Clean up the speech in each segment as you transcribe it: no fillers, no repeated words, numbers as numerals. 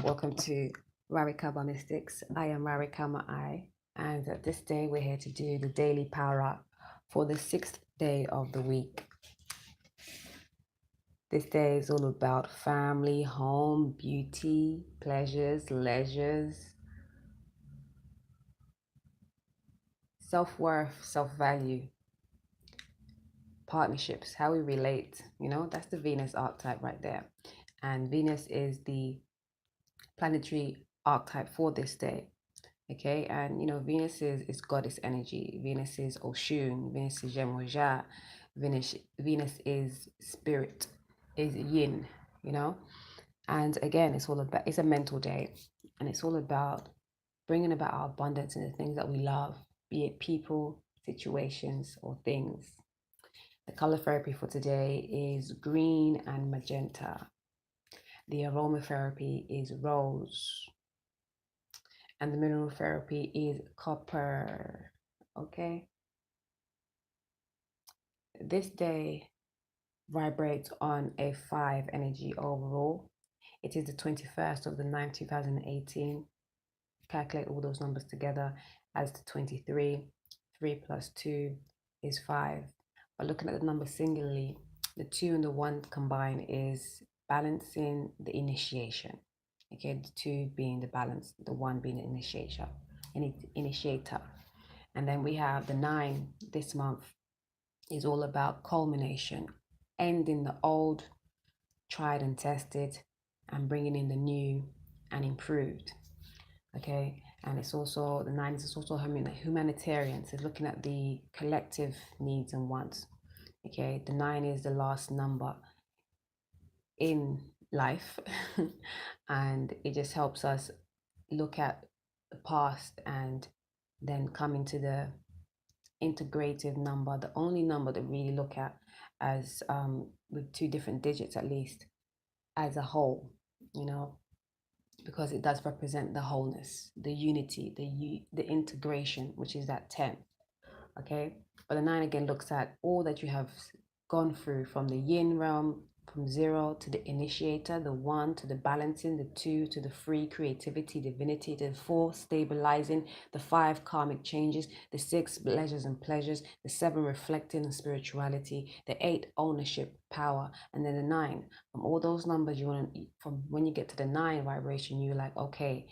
Welcome to Rarikaba Mystics. I am Rarikama I, and this day we're here to do the daily PowRa for the 6th day of the week. This day is all about family, home, beauty, pleasures, leisures, self-worth, self-value, partnerships, how we relate. That's the Venus archetype right there. And Venus is the planetary archetype for this day. Okay, and Venus is goddess energy. Venus is Oshun. Venus is Yemoja. Venus is spirit, is yin. And again, it's a mental day, and it's all about bringing about our abundance in the things that we love, be it people, situations, or things. The color therapy for today is green and magenta. The aromatherapy is rose. And the mineral therapy is copper. Okay. This day vibrates on a 5 energy overall. It is the 21st of the 9th, 2018. Calculate all those numbers together as the 23. 3 plus 2 is 5. But looking at the number singularly, the 2 and the 1 combined is balancing the initiation. Okay, the 2 being the balance, the 1 being the initiator. And then we have the 9 this month is all about culmination, ending the old, tried and tested, and bringing in the new and improved. Okay, and it's also, the 9 is also humanitarian, so it's looking at the collective needs and wants. Okay, the 9 is the last number in life and it just helps us look at the past and then come into the integrative number, the only number that we really look at as with 2 different digits at least, as a whole, because it does represent the wholeness, the unity, the integration, which is that 10. Okay, but the 9 again looks at all that you have gone through, from the yin realm, from 0 to the initiator, the 1 to the balancing, the 2 to the free creativity, divinity, the 4 stabilizing, the 5 karmic changes, the 6 pleasures and pleasures, the 7 reflecting and spirituality, the 8 ownership, power, and then the 9. From all those numbers, from when you get to the 9 vibration, you're like, okay,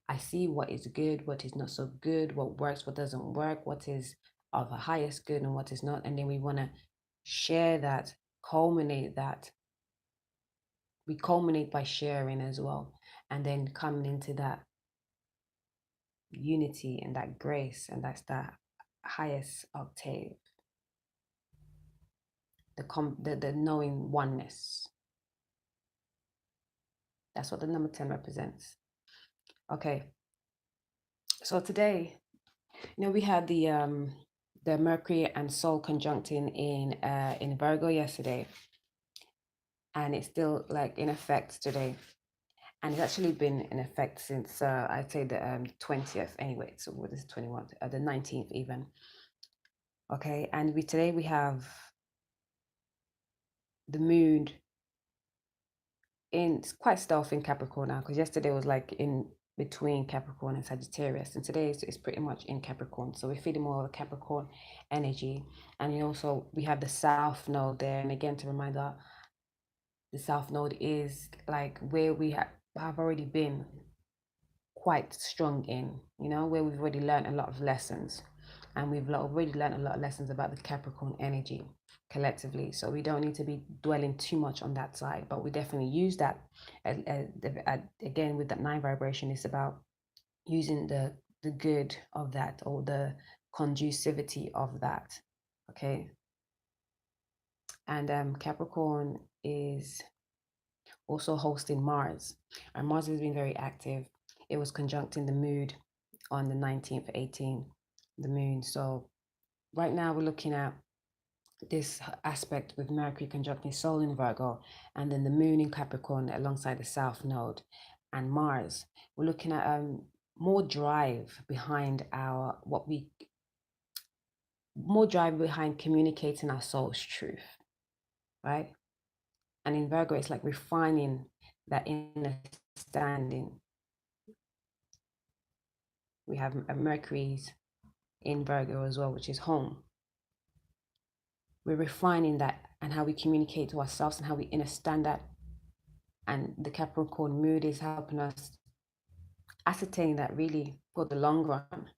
I see what is good, what is not so good, what works, what doesn't work, what is of the highest good and what is not. And then we want to share that, culminate that. We culminate by sharing as well, and then coming into that unity and that grace, and that's that highest octave, the knowing oneness. That's what the number 10 represents. Okay, so today, we had the Mercury and Sol conjuncting in Virgo yesterday, and it's still like in effect today. And it's actually been in effect since I'd say the 20th anyway. So what is 21? The 19th even. Okay, and today we have the moon it's quite stealth in Capricorn now, because yesterday was like in between Capricorn and Sagittarius, and today is pretty much in Capricorn. So we're feeling more of the Capricorn energy. And also we have the South Node there, and again to remind that the South Node is like where we have already been quite strong in, where we've already learned a lot of lessons, and we've already learned a lot of lessons about the Capricorn energy collectively. So we don't need to be dwelling too much on that side, but we definitely use that again with that 9 vibration. It's about using the good of that, or the conducivity of that. Okay, and Capricorn is also hosting Mars, and Mars has been very active. It was conjuncting the moon on the 19th, 18th, the moon. So right now we're looking at this aspect with Mercury conjuncting Sol in Virgo, and then the moon in Capricorn alongside the South Node and Mars. We're looking at more drive behind communicating our soul's truth, right? And in Virgo, it's like refining that understanding We have Mercury's in Virgo as well, which is home. We're refining that and how we communicate to ourselves and how we understand that. And the Capricorn mood is helping us ascertain that really for the long run.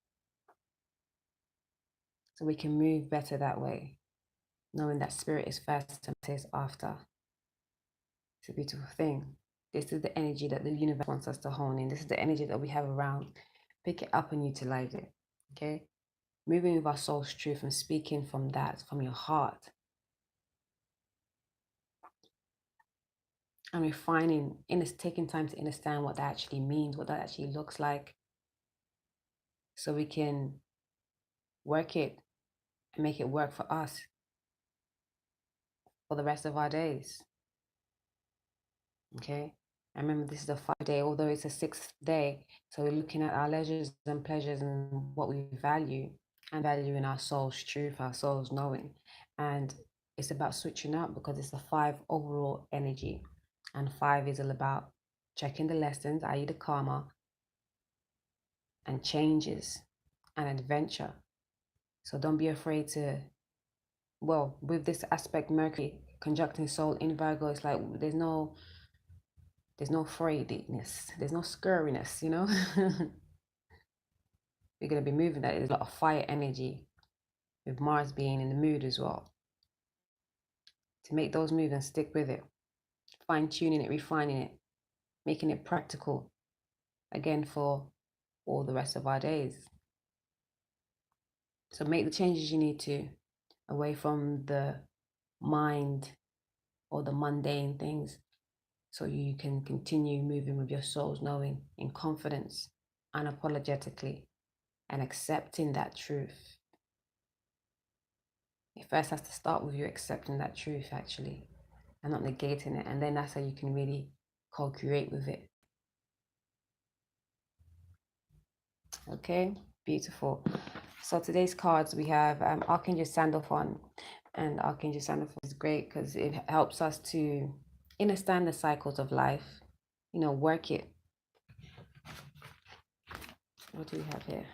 So we can move better that way, knowing that spirit is first and matter is after. It's a beautiful thing. This is the energy that the universe wants us to hone in. This is the energy that we have around. Pick it up and utilize it. Okay? Moving with our soul's truth and speaking from that, from your heart. And refining, taking time to understand what that actually means, what that actually looks like. So we can work it and make it work for us for the rest of our days. Okay? I remember this is the 5th day, although it's a 6th day. So we're looking at our leisures and pleasures and what we value, and valuing our soul's truth, our soul's knowing. And it's about switching up because it's the 5 overall energy. And 5 is all about checking the lessons, i.e. the karma, and changes and adventure. So don't be afraid to, well, with this aspect, Mercury conjuncting Sol in Virgo, it's like there's no afraidness, there's no scurriness, you know. We're going to be moving that. There's a lot of fire energy with Mars being in the mood as well. To make those moves and stick with it, fine-tuning it, refining it, making it practical, again, for all the rest of our days. So make the changes you need to, away from the mind or the mundane things, so you can continue moving with your soul's knowing in confidence, unapologetically, and accepting that truth. It first has to start with you accepting that truth, actually, and not negating it. And then that's how you can really co-create with it. Okay, beautiful. So today's cards, we have Archangel Sandalphon. And Archangel Sandalphon is great because it helps us to understand the cycles of life, you know, work it. What do we have here?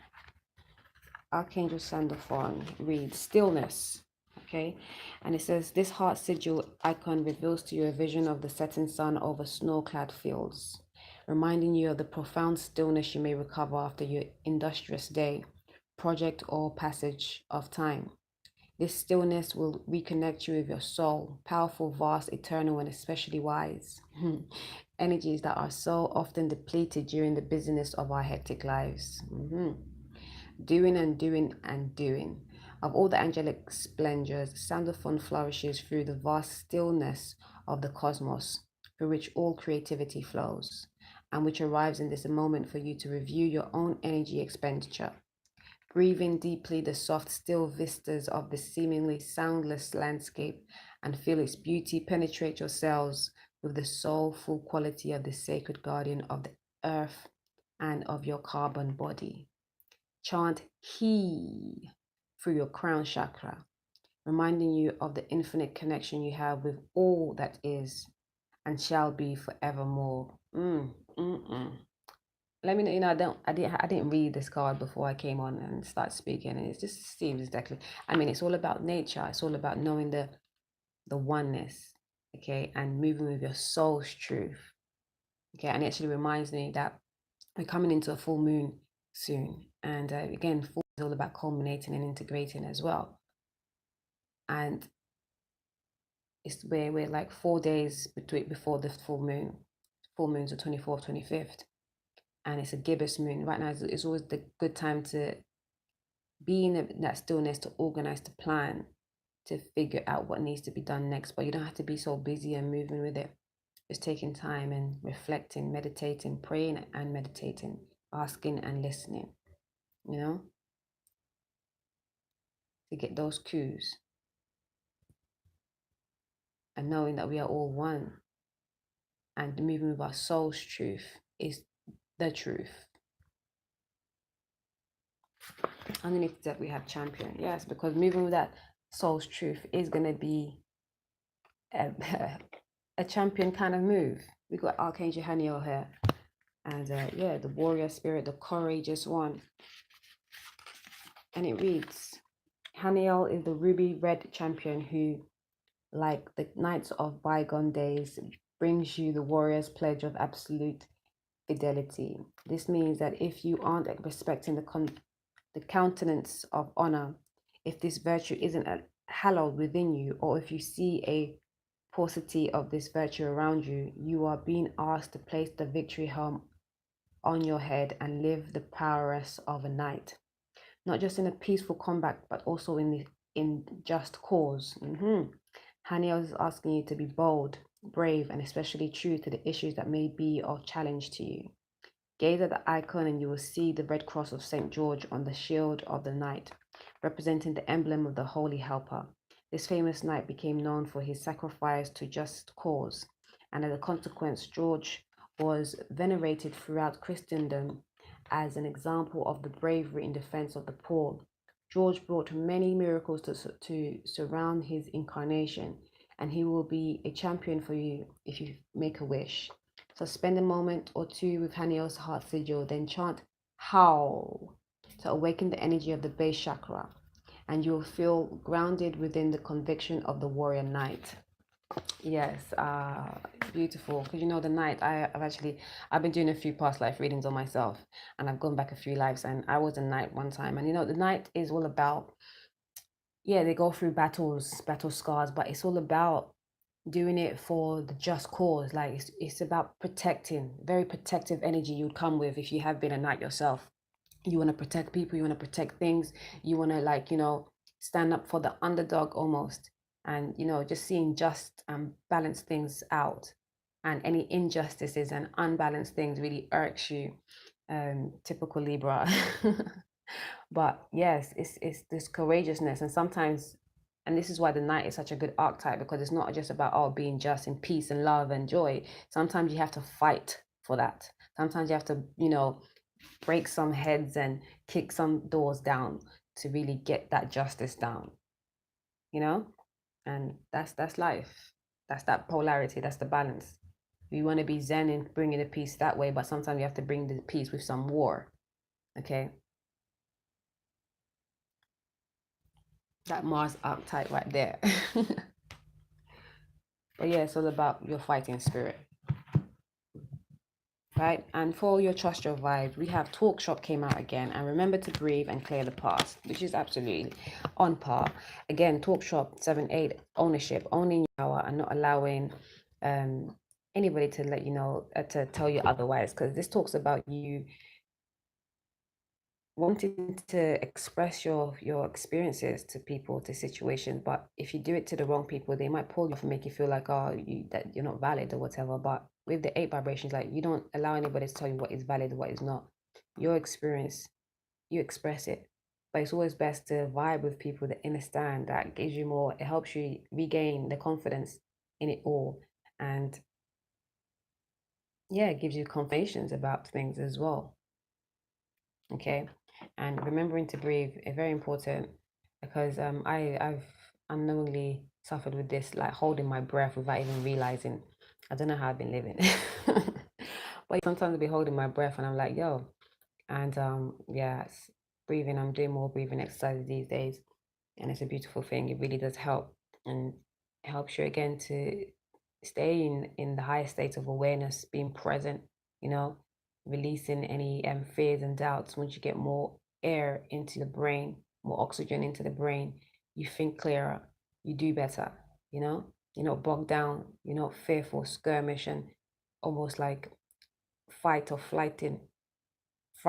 Archangel Sandalphon reads stillness. Okay, and it says, this heart sigil icon reveals to you a vision of the setting sun over snow-clad fields, reminding you of the profound stillness you may recover after your industrious day, project, or passage of time. This stillness will reconnect you with your soul, powerful, vast, eternal, and especially wise. Energies that are so often depleted during the busyness of our hectic lives. Doing and doing and doing. Of all the angelic splendors, Sandalphon flourishes through the vast stillness of the cosmos, through which all creativity flows, and which arrives in this moment for you to review your own energy expenditure. Breathing deeply the soft, still vistas of the seemingly soundless landscape and feel its beauty penetrate your cells with the soulful quality of the sacred guardian of the earth and of your carbon body. Chant He through your crown chakra, reminding you of the infinite connection you have with all that is and shall be forevermore. Let me know. You know, I didn't read this card before I came on and start speaking, and it just seems exactly. I mean, it's all about nature. It's all about knowing the oneness, okay, and moving with your soul's truth, okay. And it actually reminds me that we're coming into a full moon soon, and again, full is all about culminating and integrating as well. And it's where we're like 4 days before the full moon. Full moon's the 24th, 25th. And it's a gibbous moon. Right now it's always the good time to be in that stillness, to organize, to plan, to figure out what needs to be done next. But you don't have to be so busy and moving with it. Just taking time and reflecting, meditating, praying and meditating, asking and listening, you know, to get those cues. And knowing that we are all one. And moving with our soul's truth is the truth. Underneath that we have champion. Yes, because moving with that soul's truth is going to be a champion kind of move. We got Archangel Haniel here. And yeah, the warrior spirit, the courageous one. And it reads, Haniel is the ruby red champion who, like the knights of bygone days, brings you the warrior's pledge of absolute fidelity. This means that if you aren't respecting the countenance of honor, if this virtue isn't hallowed within you, or if you see a paucity of this virtue around you, you are being asked to place the victory helm on your head and live the prowess of a knight, not just in a peaceful combat, but also in just cause. Haniel is asking you to be bold, brave, and especially true to the issues that may be of challenge to you. Gaze at the icon and you will see the red cross of St. George on the shield of the knight, representing the emblem of the Holy Helper. This famous knight became known for his sacrifice to just cause, and as a consequence, George was venerated throughout Christendom as an example of the bravery in defense of the poor. George brought many miracles to surround his incarnation, and he will be a champion for you if you make a wish. So spend a moment or two with Haniel's heart sigil, then chant How to awaken the energy of the base chakra, and you'll feel grounded within the conviction of the warrior knight. Yes, beautiful. Because you know, the knight, I've been doing a few past life readings on myself, and I've gone back a few lives, and I was a knight one time. And you know, the knight is all about, yeah, they go through battle scars, but it's all about doing it for the just cause. Like it's about protecting, very protective energy you'd come with if you have been a knight yourself. You want to protect people, you want to protect things, you want to, like, you know, stand up for the underdog almost, and you know, just seeing just and balance things out, and any injustices and unbalanced things really irks you. Typical Libra. But yes, it's this courageousness, and sometimes, and this is why the knight is such a good archetype, because it's not just about being just in peace and love and joy. Sometimes you have to fight for that. Sometimes you have to, you know, break some heads and kick some doors down to really get that justice down, you know. And that's life. That's that polarity. That's the balance. We want to be zen and bringing the peace that way, but sometimes you have to bring the peace with some war. Okay, that Mars archetype right there. But yeah, it's all about your fighting spirit, right? And for your trust your vibes, we have Talk Shop came out again, and remember to breathe and clear the past, which is absolutely on par. Again, Talk Shop 7-8 ownership, owning your power and not allowing anybody to let you know, to tell you otherwise, because this talks about you wanting to express your experiences to people, to situations, but if you do it to the wrong people, they might pull you off and make you feel like, oh, that you're not valid or whatever. But with the 8 vibrations, like, you don't allow anybody to tell you what is valid, what is not. Your experience, you express it. But it's always best to vibe with people that understand. That gives you more, it helps you regain the confidence in it all, and yeah, it gives you confirmations about things as well. Okay, and remembering to breathe is very important, because I've unknowingly suffered with this, like holding my breath without even realizing. I don't know how I've been living. But sometimes I'll be holding my breath and I'm like, yo. And yeah, breathing, I'm doing more breathing exercises these days, and it's a beautiful thing. It really does help, and it helps you again to stay in the highest state of awareness, being present, you know, releasing any fears and doubts. Once you get more air into the brain, more oxygen into the brain, you think clearer, you do better, you know. You're not bogged down, you're not fearful, skirmish, and almost like fight or flighting,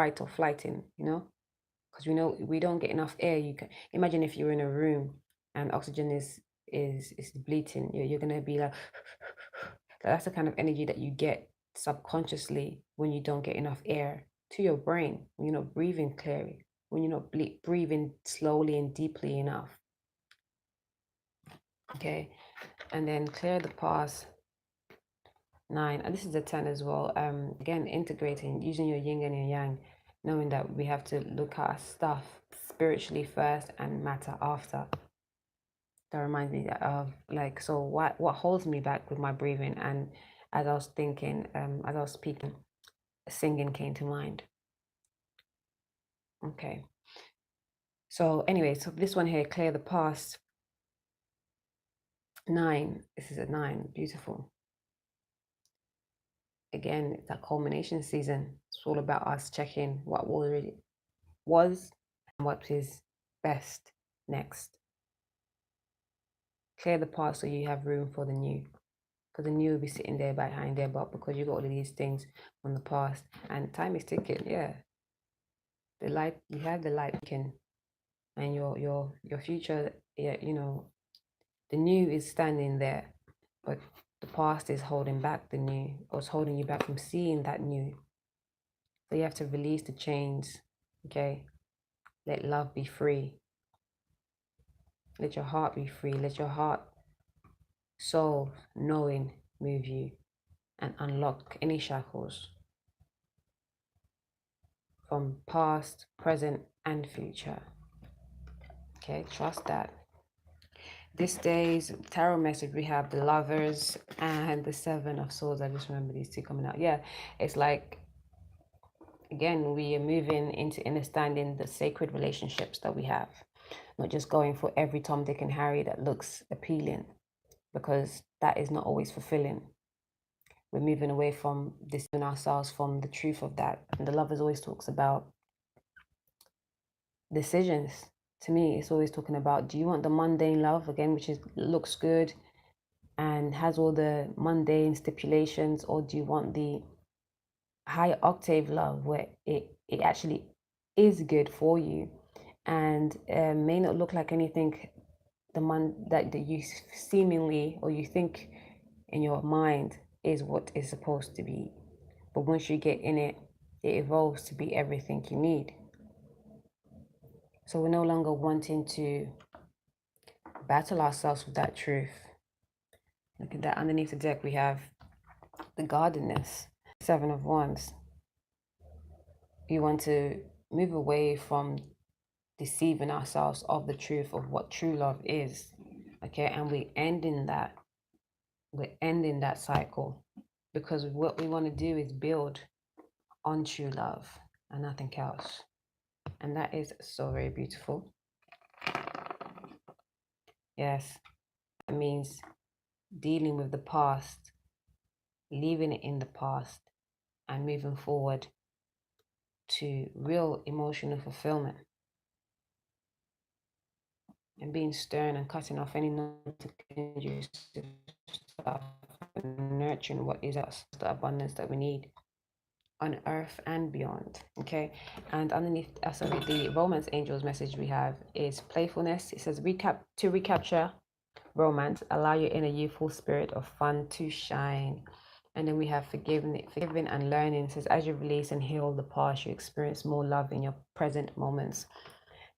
you know, because we know we don't get enough air. You can imagine if you're in a room and oxygen is depleting, you're gonna be like, that's the kind of energy that you get subconsciously when you don't get enough air to your brain, when you're not breathing clearly, when you're not breathing slowly and deeply enough. Okay, and then clear the past. 9, and this is the 10 as well. Again, integrating, using your yin and your yang, knowing that we have to look at stuff spiritually first and matter after. That reminds me of, like, so what holds me back with my breathing. And as I was thinking, as I was speaking, singing came to mind. Okay. So anyway, so this one here, clear the past. 9. This is a 9. Beautiful. Again, it's that culmination season. It's all about us checking what already was and what is best next. Clear the past so you have room for the new. Because the new will be sitting there behind there, but because you got all of these things from the past and time is ticking, yeah. The light, you have the light ticking, and your future, yeah, you know, the new is standing there, but the past is holding back the new, or it's holding you back from seeing that new. So you have to release the chains, okay? Let love be free. Let your heart be free. Let your heart, soul, knowing move you and unlock any shackles from past, present, and future. Okay, trust that. This day's tarot message, we have the Lovers and the Seven of Swords. I just remember these two coming out. Yeah, it's like, again, we are moving into understanding the sacred relationships that we have, not just going for every Tom, Dick, and Harry that looks appealing, because that is not always fulfilling. We're moving away from distancing ourselves from the truth of that. And the Lovers always talks about decisions. To me, it's always talking about, do you want the mundane love, again, which is looks good and has all the mundane stipulations, or do you want the high octave love where it actually is good for you and may not look like anything that you seemingly, or you think in your mind is what is supposed to be, but once you get in it, it evolves to be everything you need. So we're no longer wanting to battle ourselves with that truth. Look at that. Underneath the deck, we have the Gardeners, 7 of Wands. You want to move away from deceiving ourselves of the truth of what true love is. Okay, and we're ending that cycle, because what we want to do is build on true love and nothing else. And that is so very beautiful. Yes, that means dealing with the past, leaving it in the past, and moving forward to real emotional fulfillment, and being stern and cutting off any non-conducive stuff and nurturing what is us, the abundance that we need on earth and beyond. Okay, and underneath the romance angels message we have is playfulness. It says recapture romance, allow your inner youthful spirit of fun to shine. And then we have forgiving and learning. It says, as you release and heal the past, you experience more love in your present moments.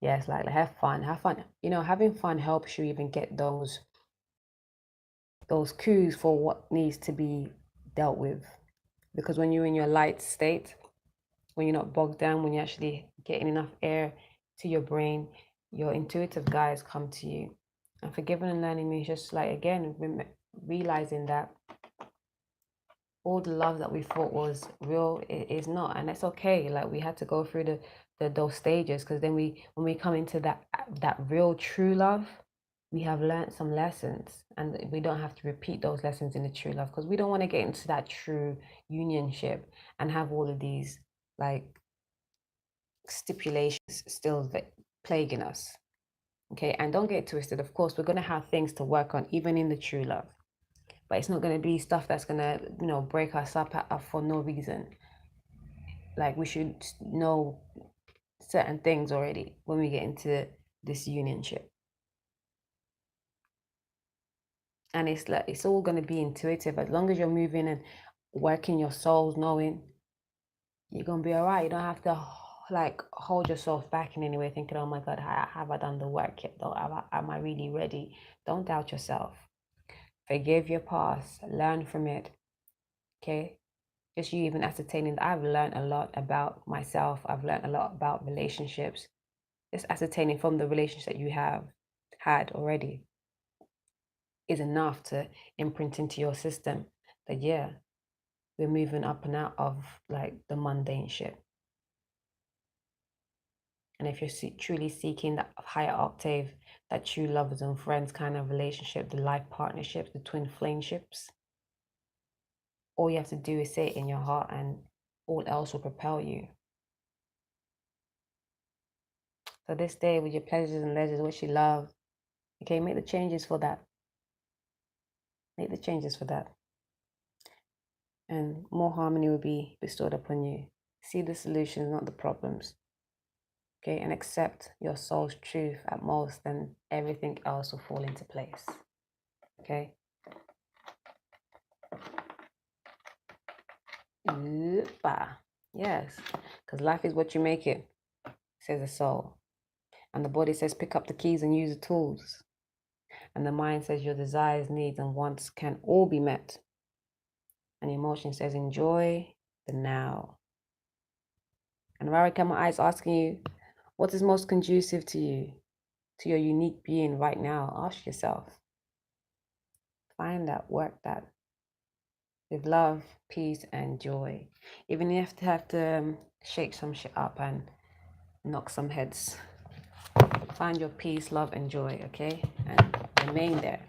Yes, like have fun. You know, having fun helps you even get those cues for what needs to be dealt with. Because when you're in your light state, when you're not bogged down, when you're actually getting enough air to your brain, your intuitive guides come to you. And forgiving and learning means just like, again, realizing that all the love that we thought was real is not, and that's okay. Like, we had to go through those stages, because then when we come into that real true love, we have learned some lessons, and we don't have to repeat those lessons in the true love, because we don't want to get into that true unionship and have all of these like stipulations still plaguing us. Okay, and don't get twisted. Of course, we're going to have things to work on even in the true love, but it's not going to be stuff that's going to, you know, break us up for no reason. Like, we should know certain things already when we get into this unionship. And it's like, it's all going to be intuitive. As long as you're moving and working your souls, knowing, you're going to be all right. You don't have to like hold yourself back in any way, thinking, oh my God, have I done the work yet? Though, am I really ready? Don't doubt yourself. Forgive your past, learn from it. Okay, just you even ascertaining that I've learned a lot about myself. I've learned a lot about relationships. Just ascertaining from the relationships that you have had already is enough to imprint into your system that, yeah, we're moving up and out of like the mundane shit. And if you're truly seeking that higher octave, that true lovers and friends kind of relationship, the life partnerships, the twin flameships, all you have to do is say it in your heart and all else will propel you. So this day with your pleasures and leisures, what you love, okay, make the changes for that. Make the changes for that. And more harmony will be bestowed upon you. See the solutions, not the problems. Okay, and accept your soul's truth at most, then everything else will fall into place. Okay. Yes, because life is what you make it, says the soul. And the body says pick up the keys and use the tools. And the mind says your desires, needs, and wants can all be met. And the emotion says enjoy the now. And Ravikama is asking you, what is most conducive to you, to your unique being right now? Ask yourself. Find that, work that. With love, peace, and joy. Even if you have to shake some shit up and knock some heads. Find your peace, love, and joy, okay? And remain there.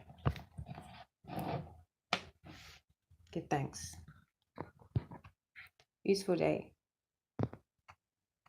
Give thanks. Beautiful day.